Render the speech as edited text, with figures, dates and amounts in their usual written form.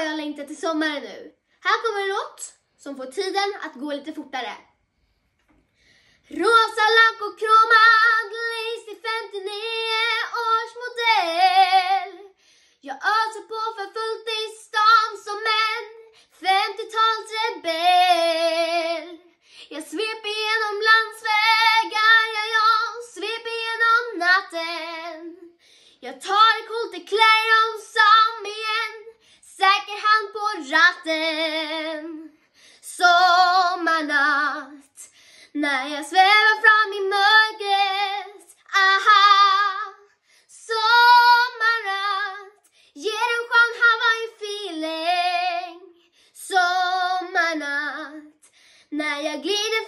vad jag längtar till sommaren nu. Här kommer en låt som får tiden att gå lite fortare. Rosa lack och kromad lace i 59 års modell. Jag öser på för fullt i stan som en 50-talsrebell. Jag sveper genom landsvägar, jag sveper genom natten. Jag tar det coolt, det klär om som igen, säker hand på ratten. Sommarnatt, när jag svävar fram i mörkret, aha. Sommarnatt, ger en skön Hawaii-feeling. Sommarnatt, när jag glider